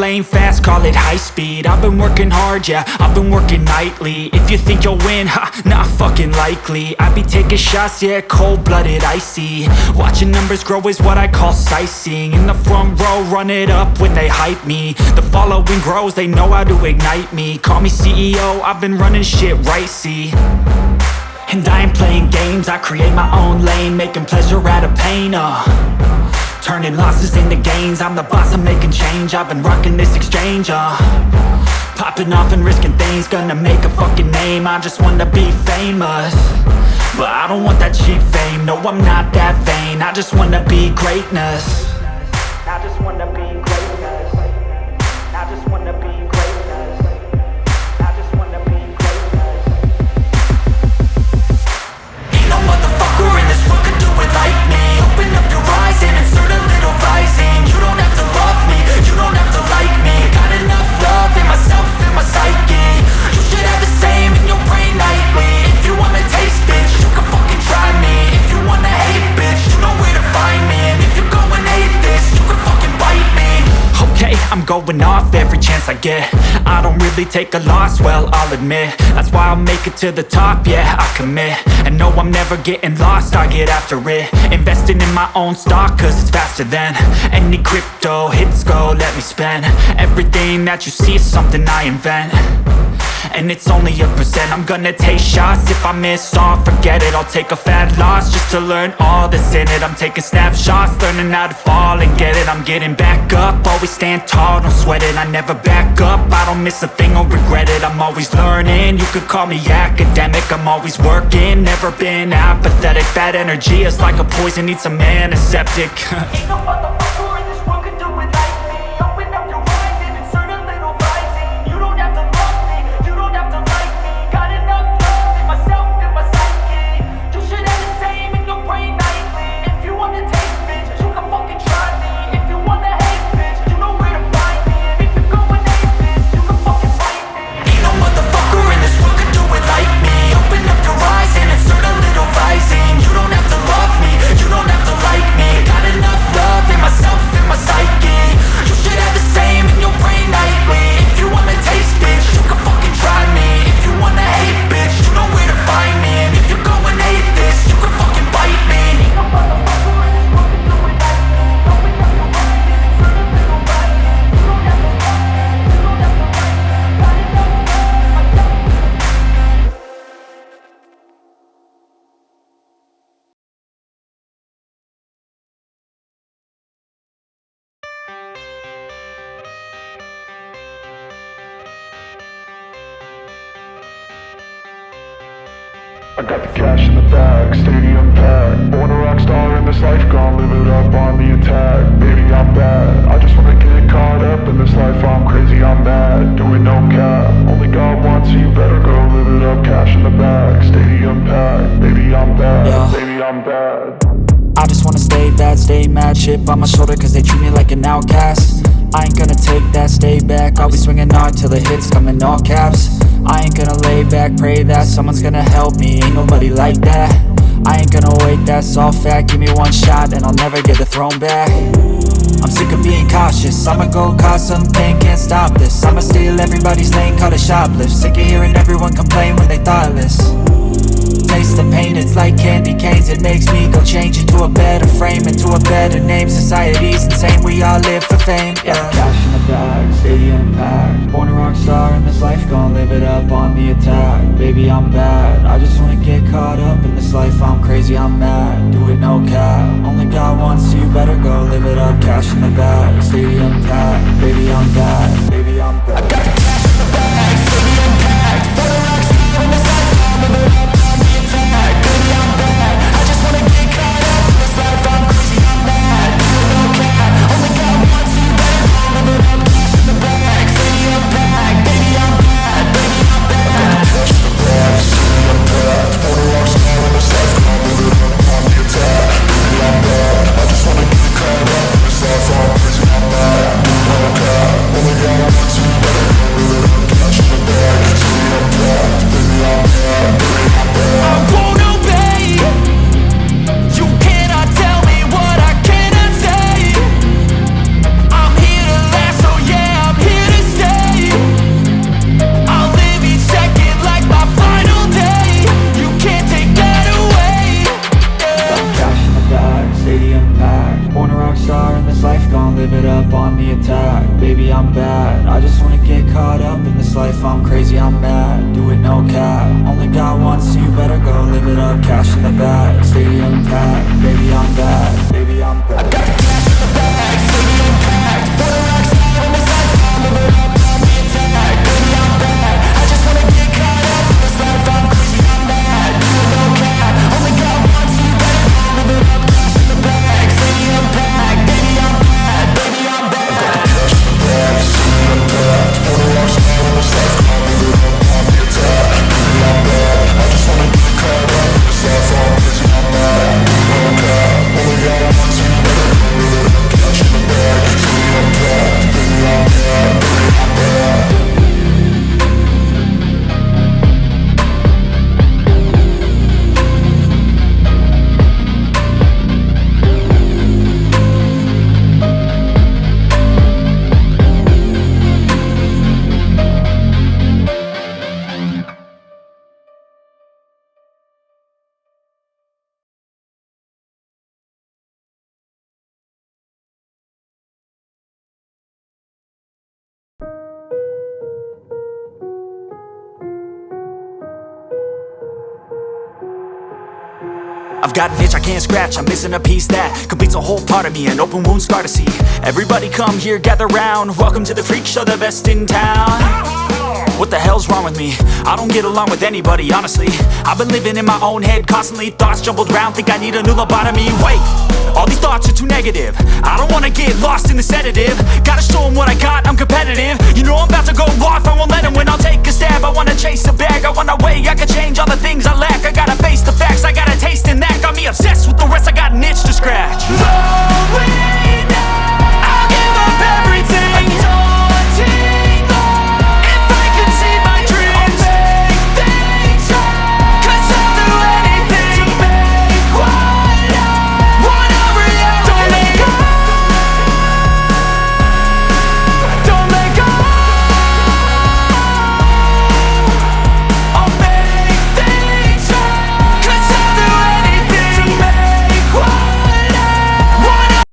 lane fast, call it high speed. I've been working hard, yeah, I've been working nightly. If you think you'll win, ha, not fucking likely. I be taking shots, yeah, cold-blooded, icy. Watching numbers grow is what I call sightseeing. In the front row, run it up when they hype me. The following grows, they know how to ignite me. Call me CEO, I've been running shit right, see. And I ain't playing games, I create my own lane, making pleasure out of pain, turning losses into gains. I'm the boss, I'm making change. I've been rocking this exchange, popping off and risking things. Gonna make a fucking name, I just wanna be famous. But I don't want that cheap fame, no I'm not that vain. I just wanna be greatness. I just wanna be greatness. I just wanna be greatness. I just wanna be greatness. Ain't no motherfucker in this world could do it like me. Open up your eyes and insert a little rising. You don't have to love me, you don't have to like me. Got enough love in myself, in my psyche. You should have the same in your brain nightly. If you wanna taste, bitch, you can fucking try me. If you wanna hate, bitch, you know where to find me. And if you go and hate this, you can fucking bite me. Okay, I'm going off every chance I get. I don't really take a loss, well, I'll admit. That's why I'll make it to the top, yeah, I commit. And no, I'm never getting lost, I get after it. Investing in my own stock, cause it's faster than any crypto hits go, let me spend. Everything that you see is something I invent. And it's only a percent. I'm gonna take shots. If I miss all, forget it. I'll take a fat loss just to learn all that's in it. I'm taking snapshots, learning how to fall and get it. I'm getting back up, always stand tall, don't sweat it. I never back up, I don't miss a thing or regret it. I'm always learning, you could call me academic. I'm always working, never been apathetic. Bad energy is like a poison, needs some antiseptic. Ain't no motherfucker in this world could do it like me. Open up your eyes and insert a little rising. You don't have to love me, you don't have to like me. Got enough love in myself, in my psyche. You should have the same in your brain nightly. If you wanna taste, bitch, you can fucking try me. If you wanna hate, bitch, you know where to find me. And if you go and hate, bitch, you can fucking fight me. Ain't no motherfucker in this world could do it like me. Open up your eyes and insert a little rising. You don't have to love me, you don't have to like me. Got enough love in myself, in my psyche. You should have the same in your brain nightly. If you wanna taste, bitch, you can fucking try me. If you wanna hate, bitch, you know where to find me. And if you go and hate this, you can fucking bite me. Ain't no motherfucker in this world could do it like me. Open up your eyes and insert a little rising. You don't have to love me, you don't have to like me. Got enough love in myself. I got the cash in the bag, stadium packed. Born a rock star in this life, gon' live it up on the attack. Baby, I'm bad, I just wanna get caught up in this life. I'm crazy, I'm mad, doing no cap. Only God wants you, better go live it up. Cash in the bag, stadium packed. Baby, I'm bad, Yeah. baby, I'm bad. I just wanna stay bad, stay mad. Chip on my shoulder cause they treat me like an outcast. I ain't gonna take that, stay back. I'll be swinging hard till the hits come in all caps. I ain't gonna lay back, pray that someone's gonna help me. Ain't nobody like that. I ain't gonna wait, that's all fact. Give me one shot and I'll never get the throne back. I'm sick of being cautious, I'ma go cause some pain, can't stop this. I'ma steal everybody's lane, call it shoplift. Sick of hearing everyone complain when they thoughtless. Taste the pain, it's like candy canes. It makes me go change into a better frame, into a better name. Society's insane, we all live for fame, yeah. Cash in the bag, stadium packed. Born a rock star in this life, gon' live it up on the attack. Baby, I'm bad, I just wanna get caught up in this life. I'm crazy, I'm mad, do it no cap. Only God wants you, better go live it up. Cash in the bag, stadium packed. Baby, I'm bad, baby, I'm bad. I got the cash in the bag, stadium packed. Born a rock star in this life, gon' live it up on the attack. Baby, I'm bad, I just wanna get caught up in this life. I'm crazy, I'm mad, do it no cap. Only God wants you, better go live it up. Cash in the bag, stadium packed. Baby, I'm bad, baby, I'm bad. Cash in the bag, stadium packed. Born a rock star in this life, gon' live it up on the attack. Baby, I'm bad, I just wanna get caught up in this life. I'm crazy, I'm mad, do it no cap. Only God wants I'm crazy, I'm mad, do it no cap. Only got one, so you better go live it up. Cash in the bag, stadium packed. Baby, I'm bad, baby, I'm bad. I got the cash in the bag, stadium packed. For the rocks on the side, live it up, on the attack. Baby, I'm bad, I just wanna get caught up in this life. I'm crazy, I'm mad, do it no cap. Only got one, so you better go live it up. Cash in the bag, stadium packed. Baby, I'm bad, baby, I'm bad. I got the cash in the bag, stadium packed. For the rocks on the side, live it up, on the attack. Baby, I'm bad, I just wanna get caught up in this life. I'm crazy, I'm mad, do it no cap. Only got one, so you better go live it up. Cash in the bag, stadium packed. Baby, I'm bad, baby, I'm bad. I've got an itch I can't scratch, I'm missing a piece that completes a whole part of me, an open wound scar to see. Everybody come here, gather round, welcome to the freak show, the best in town. What the hell's wrong with me? I don't get along with anybody, honestly. I've been living in my own head constantly, thoughts jumbled round, think I need a new lobotomy. Wait, all these thoughts are too negative, I don't wanna get lost in the sedative. Gotta show them what I got, I'm competitive. You know I'm about to go off, I won't let them